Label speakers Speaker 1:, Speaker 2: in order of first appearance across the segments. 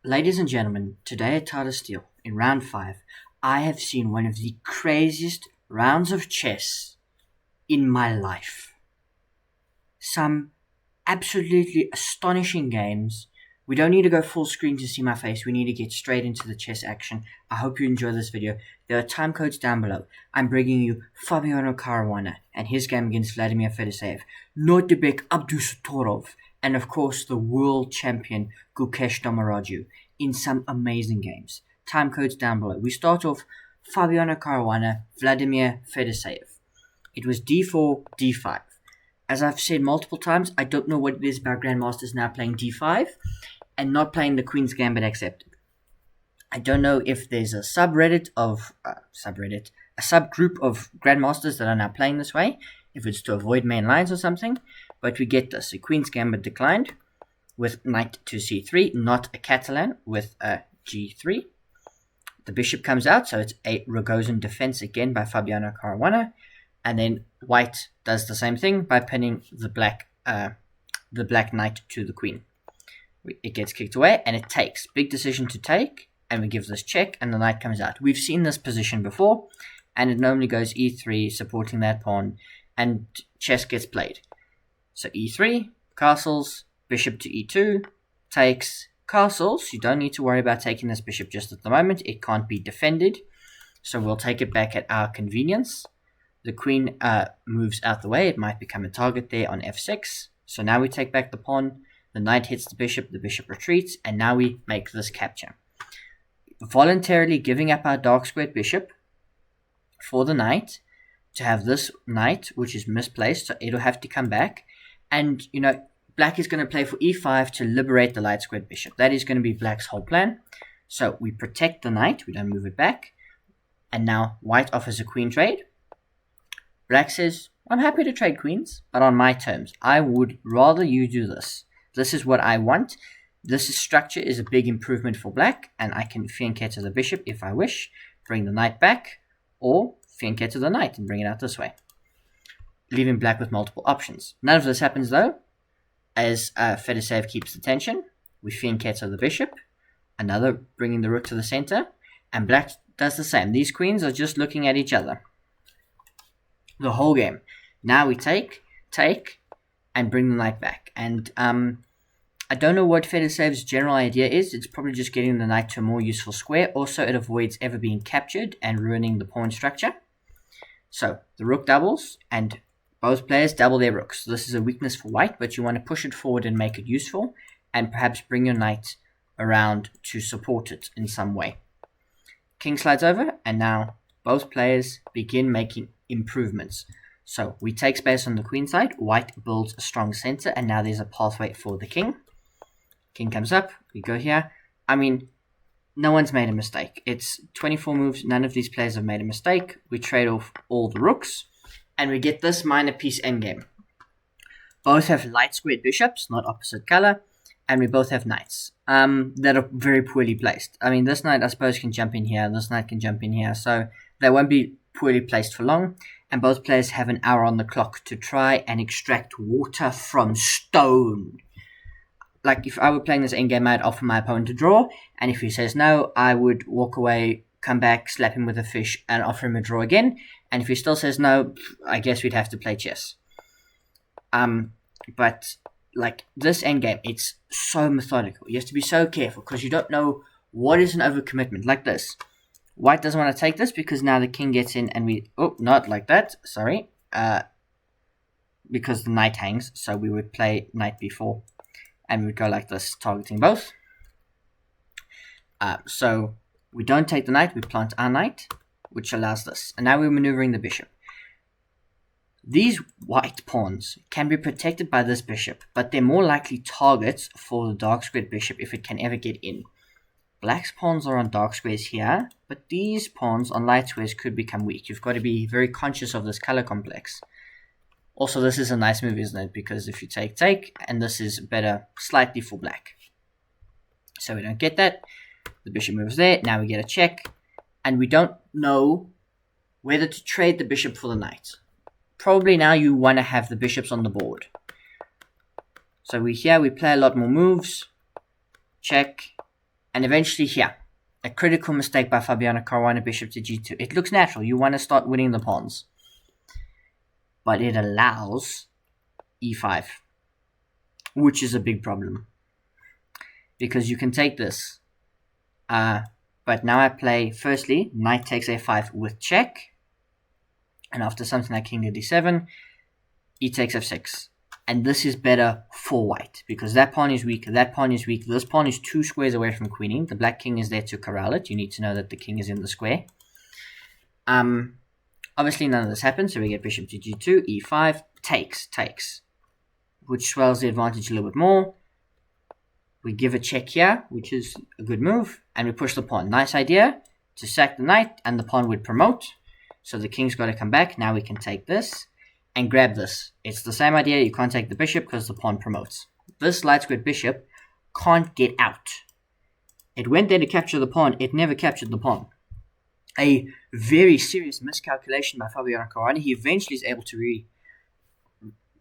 Speaker 1: Ladies and gentlemen, today at Tata Steel, in round 5, I have seen one of the craziest rounds of chess in my life. Some absolutely astonishing games. We don't need to go full screen to see my face, we need to get straight into the chess action. I hope you enjoy this video. There are time codes down below. I'm bringing you Caruana and his game against Vladimir Fedoseev, Nordebek Abdusattorov, and of course the world champion Gukesh in some amazing games. Time codes down below. We start off Caruana, Vladimir Fedoseev. It was d4, d5. As I've said multiple times, I don't know what it is about grandmasters now playing d5 and not playing the Queen's Gambit accepted. I don't know if there's a subgroup of grandmasters that are now playing this way, if it's to avoid main lines or something, but we get this. A Queen's Gambit declined with knight to c3, not a Catalan with a g3. The bishop comes out, so it's a Rogozin defense again by Fabiano Caruana, and then white does the same thing by pinning the black knight to the queen. It gets kicked away, and it takes. Big decision to take, and we give this check, and the knight comes out. We've seen this position before, and it normally goes e3, supporting that pawn, and chess gets played. So e3, castles, bishop to e2, takes, castles. You don't need to worry about taking this bishop just at the moment. It can't be defended, so we'll take it back at our convenience. The queen moves out the way. It might become a target there on f6. So now we take back the pawn. The knight hits the bishop retreats, and now we make this capture. Voluntarily giving up our dark squared bishop for the knight to have this knight, which is misplaced, so it'll have to come back. And, black is going to play for e5 to liberate the light squared bishop. That is going to be black's whole plan. So we protect the knight. We don't move it back. And now white offers a queen trade. Black says, I'm happy to trade queens, but on my terms. I would rather you do this. This is what I want. This structure is a big improvement for black, and I can fianchetto the bishop if I wish, bring the knight back, or fianchetto the knight and bring it out this way, leaving black with multiple options. None of this happens though, as Fedoseev keeps the tension. We fianchetto the bishop, another bringing the rook to the center, and black does the same. These queens are just looking at each other the whole game. Now we take, and bring the knight back. And I don't know what Fedoseev's general idea is. It's probably just getting the knight to a more useful square. Also, it avoids ever being captured and ruining the pawn structure. So, the rook doubles, and both players double their rooks. So this is a weakness for white, but you want to push it forward and make it useful, and perhaps bring your knight around to support it in some way. King slides over, and now both players begin making improvements. So we take space on the queen side, white builds a strong center, and now there's a pathway for the king. King comes up, we go here. I mean, no one's made a mistake. It's 24 moves, none of these players have made a mistake. We trade off all the rooks, and we get this minor piece endgame. Both have light squared bishops, not opposite color, and we both have knights that are very poorly placed. I mean, this knight, I suppose, can jump in here, this knight can jump in here, so they won't be poorly placed for long, and both players have an hour on the clock to try and extract water from stone. Like, if I were playing this endgame, I'd offer my opponent to draw, and if he says no, I would walk away, come back, slap him with a fish, and offer him a draw again, and if he still says no, I guess we'd have to play chess. But, like, this endgame, it's so methodical. You have to be so careful, because you don't know what is an overcommitment, like this. White doesn't want to take this because now the king gets in and we... Oh, not like that. Sorry. Because the knight hangs. So we would play knight b4. And we would go like this, targeting both. So we don't take the knight. We plant our knight, which allows this. And now we're maneuvering the bishop. These white pawns can be protected by this bishop, but they're more likely targets for the dark squared bishop if it can ever get in. Black's pawns are on dark squares here, but these pawns on light squares could become weak. You've got to be very conscious of this color complex. Also, this is a nice move, isn't it? Because if you take, and this is better slightly for black. So we don't get that. The bishop moves there. Now we get a check. And we don't know whether to trade the bishop for the knight. Probably now you want to have the bishops on the board. So we play a lot more moves. Check. And eventually here, a critical mistake by Fabiano Caruana, bishop to g2. It looks natural. You want to start winning the pawns. But it allows e5, which is a big problem. Because you can take this. But now I play, firstly, knight takes a5 with check. And after something like king to d7, e takes f6. And this is better for white, because that pawn is weak, that pawn is weak. This pawn is 2 squares away from queening. The black king is there to corral it. You need to know that the king is in the square. Obviously, none of this happens, so we get bishop to g2, e5, takes, which swells the advantage a little bit more. We give a check here, which is a good move, and we push the pawn. Nice idea to sack the knight, and the pawn would promote. So the king's got to come back. Now we can take this and grab this. It's the same idea. You can't take the bishop because the pawn promotes. This light squared bishop can't get out. It went there to capture the pawn. It never captured the pawn. A very serious miscalculation by Fabiano Caruana. He eventually is able to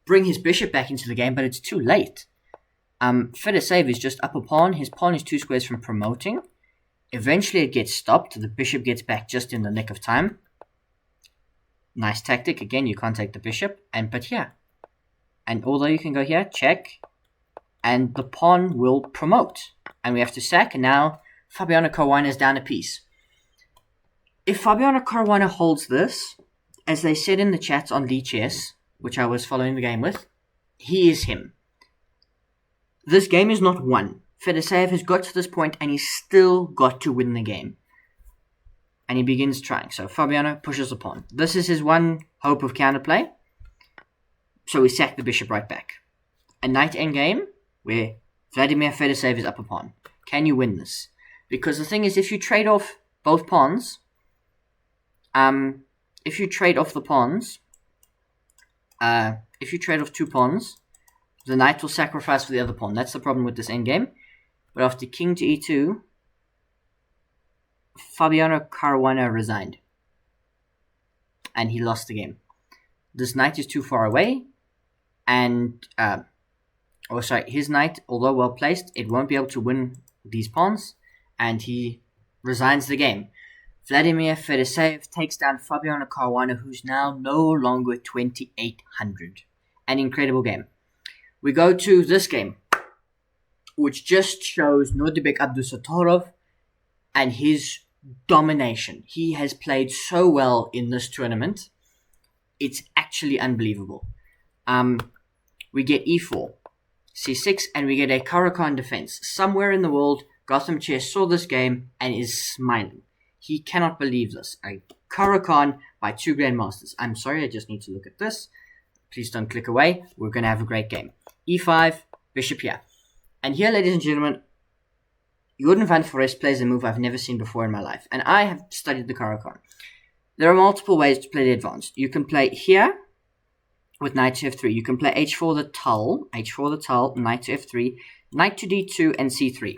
Speaker 1: bring his bishop back into the game, but it's too late. Fedoseev is just up a pawn. His pawn is 2 squares from promoting. Eventually it gets stopped. The bishop gets back just in the nick of time. Nice tactic. Again, you can't take the bishop. But here. And although you can go here, check. And the pawn will promote. And we have to sack. And now Fabiano Caruana is down a piece. If Fabiano Caruana holds this, as they said in the chats on Chess, which I was following the game with, he is him. This game is not won. Fedoseev has got to this point and he's still got to win the game. And he begins trying. So Fabiano pushes the pawn. This is his one hope of counterplay. So we sack the bishop right back. A knight endgame where Vladimir Fedoseev is up a pawn. Can you win this? Because the thing is, if you trade off both pawns, if you trade off 2 pawns, the knight will sacrifice for the other pawn. That's the problem with this endgame. But after king to e2, Fabiano Caruana resigned. And he lost the game. This knight is too far away. And, his knight, although well placed, it won't be able to win these pawns. And he resigns the game. Vladimir Fedoseev takes down Fabiano Caruana, who's now no longer 2,800. An incredible game. We go to this game, which just shows Nordibek Abdusattorov and his domination. He has played so well in this tournament. It's actually unbelievable. We get e4, c6, and we get a Caro-Kann defense. Somewhere in the world, Gotham Chess saw this game and is smiling. He cannot believe this. A Caro-Kann by 2 grandmasters. I'm sorry, I just need to look at this. Please don't click away. We're going to have a great game. e5, bishop here. And here, ladies and gentlemen, Jordan van Foreest plays a move I've never seen before in my life. And I have studied the Caro-Kann. There are multiple ways to play the advanced. You can play here with knight to f3. You can play h4 the tulle, knight to f3, knight to d2, and c3.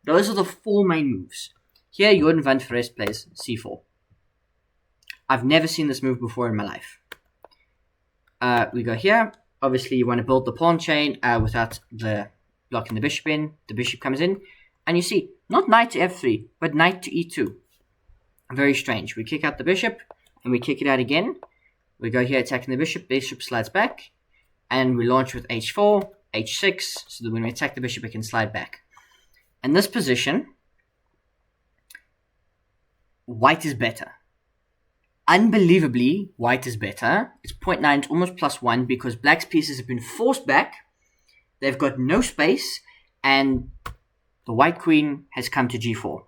Speaker 1: Those are the 4 main moves. Here, Jordan van Foreest plays c4. I've never seen this move before in my life. We go here. Obviously, you want to build the pawn chain without the blocking the bishop in. The bishop comes in. And you see, not knight to f3, but knight to e2. Very strange. We kick out the bishop, and we kick it out again. We go here attacking the bishop. Bishop slides back. And we launch with h4, h6, so that when we attack the bishop, it can slide back. In this position, white is better. Unbelievably, white is better. It's 0.9, it's almost +1, because black's pieces have been forced back. They've got no space, and the white queen has come to g4.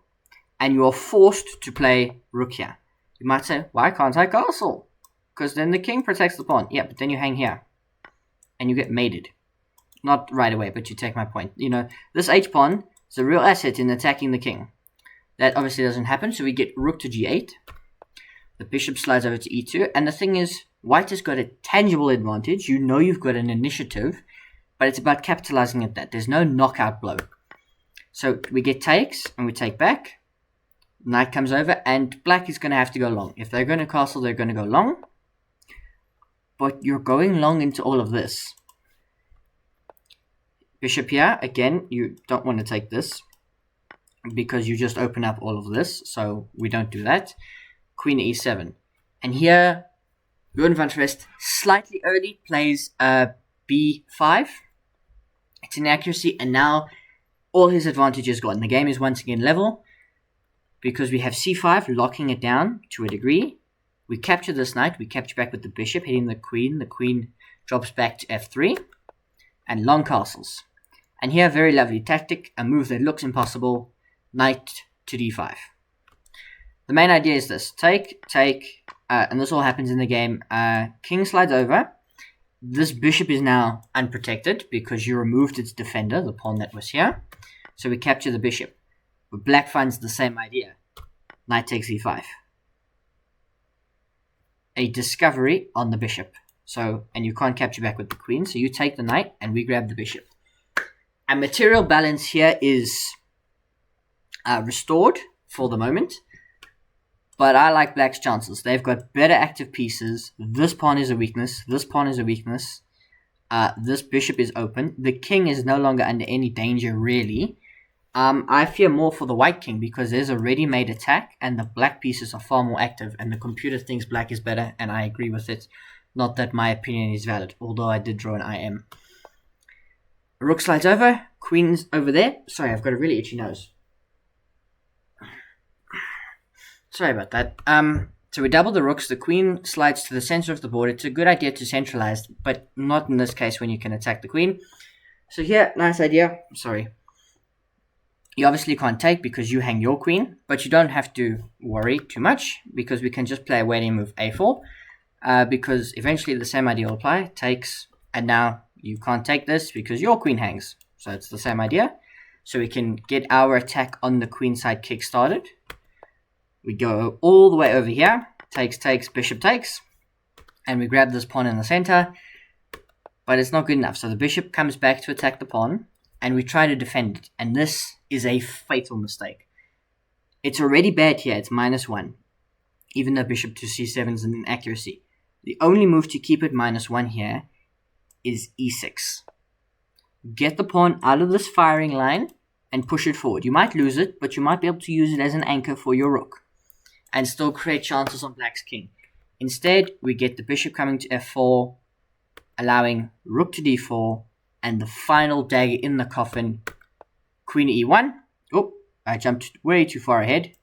Speaker 1: And you are forced to play rook here. You might say, why can't I castle? Because then the king protects the pawn. Yeah, but then you hang here. And you get mated. Not right away, but you take my point. You know, this h-pawn is a real asset in attacking the king. That obviously doesn't happen, so we get rook to g8. The bishop slides over to e2. And the thing is, white has got a tangible advantage. You know you've got an initiative, but it's about capitalizing at that. There's no knockout blow. So we get takes, and we take back. Knight comes over, and black is going to have to go long. If they're going to castle, they're going to go long. But you're going long into all of this. Bishop here, again, you don't want to take this. because you just open up all of this, so we don't do that. Queen e7. And here, Jordan van Foreest slightly early plays b5. It's inaccuracy, and now all his advantage is gone. The game is once again level because we have c5 locking it down to a degree. We capture this knight, we capture back with the bishop, hitting the queen. The queen drops back to f3, and long castles. And here, very lovely tactic, a move that looks impossible, knight to d5. The main idea is this, take, and this all happens in the game. King slides over. This bishop is now unprotected because you removed its defender, the pawn that was here. So we capture the bishop. But black finds the same idea. Knight takes e5. A discovery on the bishop. So, and you can't capture back with the queen, so you take the knight and we grab the bishop. And material balance here is restored for the moment. But I like black's chances. They've got better active pieces. This pawn is a weakness. This pawn is a weakness. This bishop is open. The king is no longer under any danger, really. I fear more for the white king because there's a ready-made attack and the black pieces are far more active and the computer thinks black is better and I agree with it. Not that my opinion is valid, although I did draw an IM. Rook slides over. Queen's over there. Sorry, I've got a really itchy nose. Sorry about that. So we double the rooks. The queen slides to the center of the board. It's a good idea to centralize, but not in this case when you can attack the queen. So here, nice idea. Sorry. You obviously can't take because you hang your queen, but you don't have to worry too much because we can just play a waiting move a4 because eventually the same idea will apply. Takes, and now you can't take this because your queen hangs. So it's the same idea. So we can get our attack on the queen side kick started. We go all the way over here. Takes, bishop takes. And we grab this pawn in the center. But it's not good enough. So the bishop comes back to attack the pawn. And we try to defend it. And this is a fatal mistake. It's already bad here. It's -1. Even though bishop to c7 is an inaccuracy. The only move to keep it -1 here is e6. Get the pawn out of this firing line and push it forward. You might lose it, but you might be able to use it as an anchor for your rook. And still create chances on black's king. Instead, we get the bishop coming to f4, allowing rook to d4, and the final dagger in the coffin, queen e1. Oh, I jumped way too far ahead.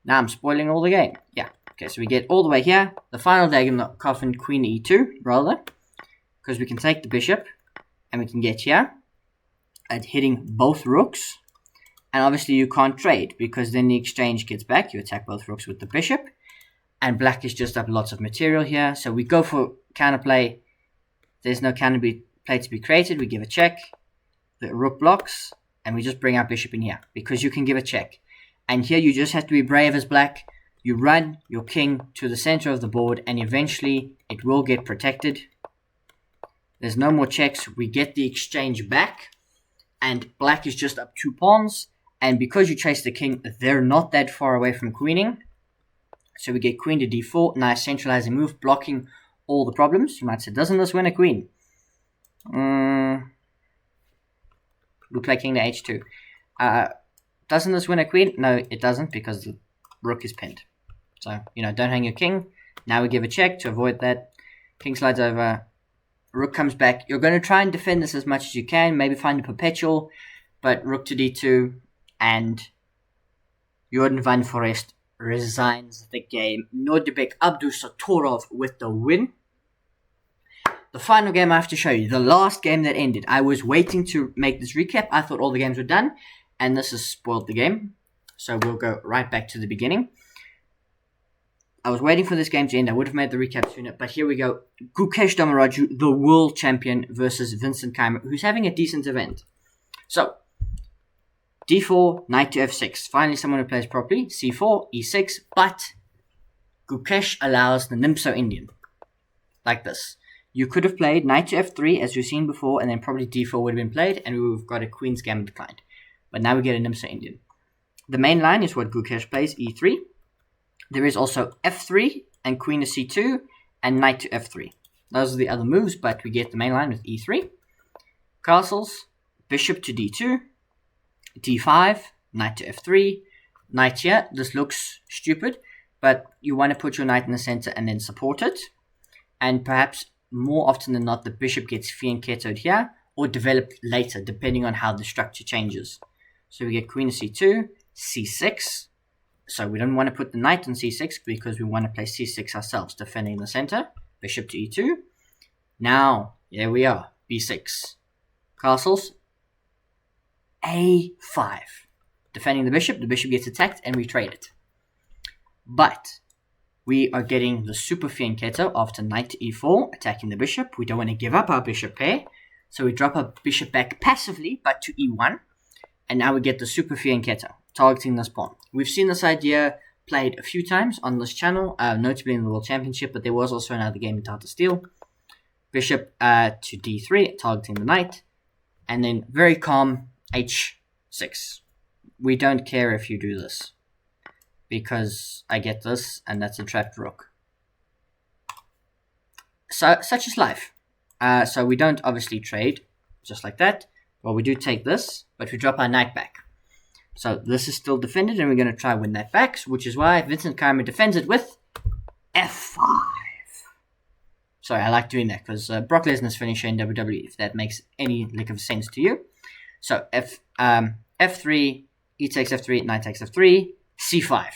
Speaker 1: Now I'm spoiling all the game. Yeah, okay, so we get all the way here. The final dagger in the coffin, queen e2, rather. Because we can take the bishop, and we can get here at hitting both rooks. And obviously you can't trade, because then the exchange gets back. You attack both rooks with the bishop. And black is just up lots of material here. So we go for counterplay. There's no counterplay to be created. We give a check. The rook blocks. And we just bring our bishop in here. Because you can give a check. And here you just have to be brave as black. You run your king to the center of the board. And eventually it will get protected. There's no more checks. We get the exchange back. And black is just up 2 pawns. And because you chase the king, they're not that far away from queening. So we get queen to d4. Nice centralizing move, blocking all the problems. You might say, doesn't this win a queen? We play king to h2. Doesn't this win a queen? No, it doesn't, because the rook is pinned. So, don't hang your king. Now we give a check to avoid that. King slides over. Rook comes back. You're going to try and defend this as much as you can. Maybe find a perpetual. But rook to d2. And Jordan van Foreest resigns the game. Nordebek Abdusattorov with the win. The final game I have to show you. The last game that ended. I was waiting to make this recap. I thought all the games were done. And this has spoiled the game. So we'll go right back to the beginning. I was waiting for this game to end. I would have made the recap sooner. But here we go. Gukesh Damaraju, the world champion, versus Vincent Keymer, who's having a decent event. So, d4, knight to f6. Finally, someone who plays properly. c4, e6. But Gukesh allows the Nimso Indian. Like this. You could have played knight to f3, as we've seen before, and then probably d4 would have been played, and we would have got a queen's gambit declined. But now we get a Nimso Indian. The main line is what Gukesh plays, e3. There is also f3, and queen to c2, and knight to f3. Those are the other moves, but we get the main line with e3. Castles. bishop to d2, d5, knight to f3, knight here. This looks stupid, but you want to put your knight in the center and then support it. And perhaps more often than not, the bishop gets fianchettoed here or developed later, depending on how the structure changes. So we get queen to c2, c6. So we don't want to put the knight on c6 because we want to play c6 ourselves, defending the center. Bishop to e2. Now, here we are, b6. Castles, a5. Defending the bishop gets attacked and we trade it. But we are getting the super fianchetto after knight to e4, attacking the bishop. We don't want to give up our bishop pair, so we drop our bishop back passively, but to e1. And now we get the super fianchetto, targeting this pawn. We've seen this idea played a few times on this channel, notably in the World Championship, but there was also another game in Tata Steel. Bishop to d3, targeting the knight, and then very calm h6. We don't care if you do this, because I get this, and that's a trapped rook. So, such is life. So we don't obviously trade, just like that. Well, we do take this, but we drop our knight back. So this is still defended, and we're going to try win that back, which is why Vincent Keymer defends it with f5. Sorry, I like doing that, because Brock Lesnar's finisher in WWE, if that makes any lick of sense to you. So f3, e takes f3, knight takes f3, c5.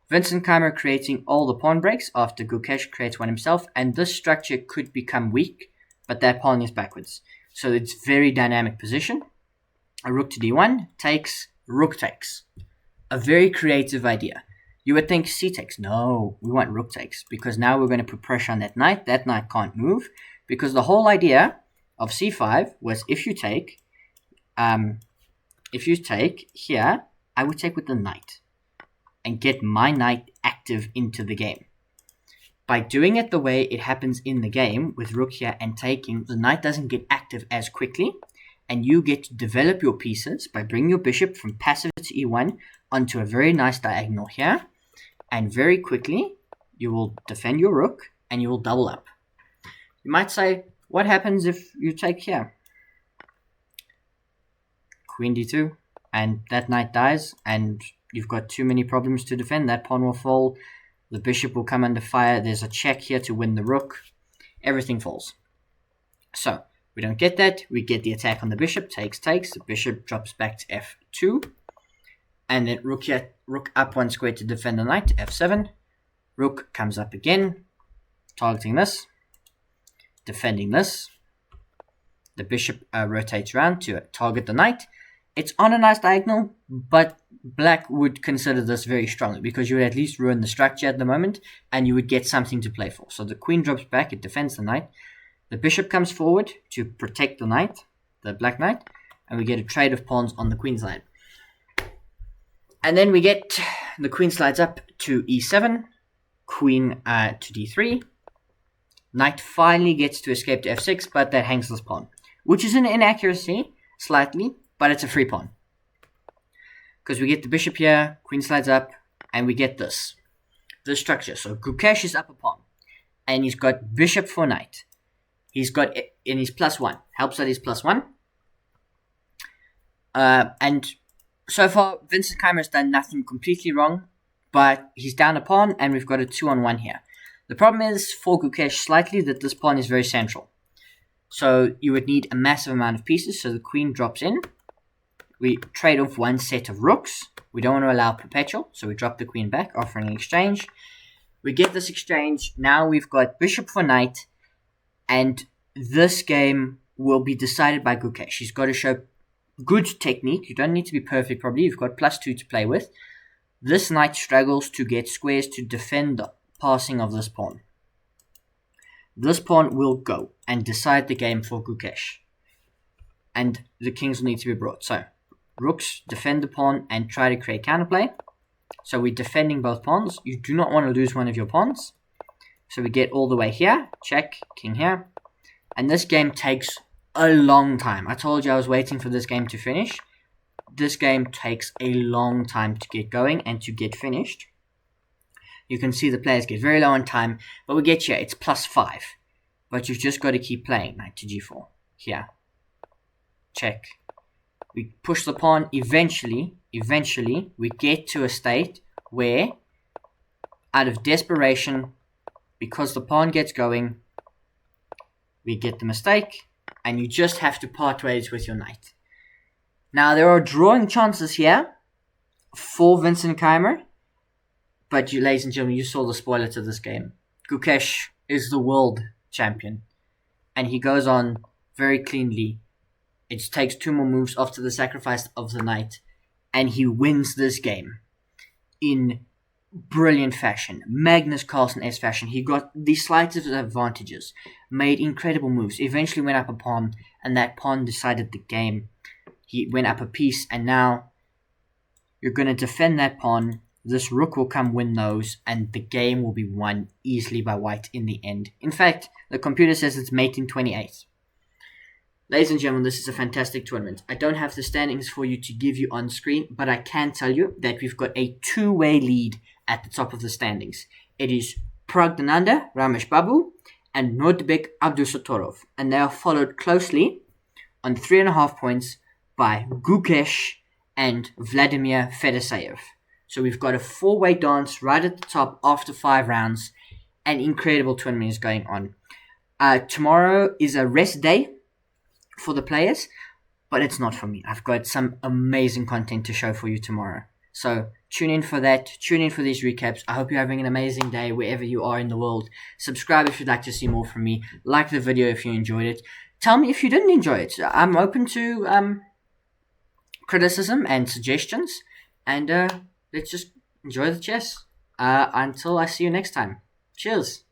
Speaker 1: Vincent Keymer creating all the pawn breaks after Gukesh creates one himself, and this structure could become weak, but that pawn is backwards. So it's very dynamic position. A rook to d1 takes, rook takes. A very creative idea. You would think c takes. No, we want rook takes, because now we're going to put pressure on that knight. That knight can't move, because the whole idea of c5 was if you take here, I would take with the knight and get my knight active into the game. By doing it the way it happens in the game, with rook here and taking, the knight doesn't get active as quickly, and you get to develop your pieces by bringing your bishop from passive to e1 onto a very nice diagonal here, and very quickly you will defend your rook and you will double up. You might say, what happens if you take here? Queen d2, and that knight dies, and you've got too many problems to defend. That pawn will fall. The bishop will come under fire. There's a check here to win the rook. Everything falls. So, we don't get that. We get the attack on the bishop. Takes. The bishop drops back to f2. And then rook here, rook up one square to defend the knight. f7. Rook comes up again. Targeting this. Defending this. The bishop rotates around to target the knight. It's on a nice diagonal, but black would consider this very strongly, because you would at least ruin the structure at the moment, and you would get something to play for. So the queen drops back, it defends the knight. The bishop comes forward to protect the knight, the black knight, and we get a trade of pawns on the queen side. And then we get the queen slides up to e7, queen to d3. Knight finally gets to escape to f6, but that hangs this pawn, which is an inaccuracy, slightly, but it's a free pawn. Because we get the bishop here, queen slides up, and we get this structure. So Gukesh is up a pawn, and he's got bishop for knight. He's got, and he's +1, helps that he's +1. And so far, Vincent Keymer has done nothing completely wrong, but he's down a pawn, and we've got a 2-on-1 here. The problem is, for Gukesh slightly, that this pawn is very central. So you would need a massive amount of pieces, so the queen drops in. We trade off one set of rooks. We don't want to allow perpetual, so we drop the queen back, offering an exchange. We get this exchange. Now we've got bishop for knight, and this game will be decided by Gukesh. He's got to show good technique. You don't need to be perfect, probably. You've got +2 to play with. This knight struggles to get squares to defend the passing of this pawn. This pawn will go and decide the game for Gukesh. And the kings will need to be brought. So, rooks defend the pawn and try to create counterplay. So we're defending both pawns. You do not want to lose one of your pawns. So we get all the way here. Check, king here. And this game takes a long time. I told you I was waiting for this game to finish. This game takes a long time to get going and to get finished. You can see the players get very low on time, but we get here, it's +5. But you've just got to keep playing. Knight to g4, here. check. We push the pawn. Eventually, we get to a state where, out of desperation, because the pawn gets going, we get the mistake, and you just have to part ways with your knight. Now, there are drawing chances here for Vincent Keymer, but you, ladies and gentlemen, you saw the spoiler to this game. Gukesh is the world champion, and he goes on very cleanly. It takes 2 more moves after the sacrifice of the knight, and he wins this game in brilliant fashion. Magnus Carlsen-esque fashion. He got the slightest advantages, made incredible moves, eventually went up a pawn, and that pawn decided the game. He went up a piece, and now you're going to defend that pawn. This rook will come win those, and the game will be won easily by white in the end. In fact, the computer says it's mate in 28. Ladies and gentlemen, this is a fantastic tournament. I don't have the standings for you to give you on screen, but I can tell you that we've got a 2-way lead at the top of the standings. It is Pragdananda Ramesh Babu and Nordbek Abdusattorov, and they are followed closely on 3.5 points by Gukesh and Vladimir Fedoseev. So we've got a 4-way dance right at the top after 5 rounds. An incredible tournament is going on. Tomorrow is a rest day for the players, but it's not for me. I've got some amazing content to show for you tomorrow. So tune in for that. Tune in for these recaps. I hope you're having an amazing day wherever you are in the world. Subscribe if you'd like to see more from me. Like the video if you enjoyed it. Tell me if you didn't enjoy it. I'm open to criticism and suggestions. And let's just enjoy the chess. Until I see you next time. Cheers.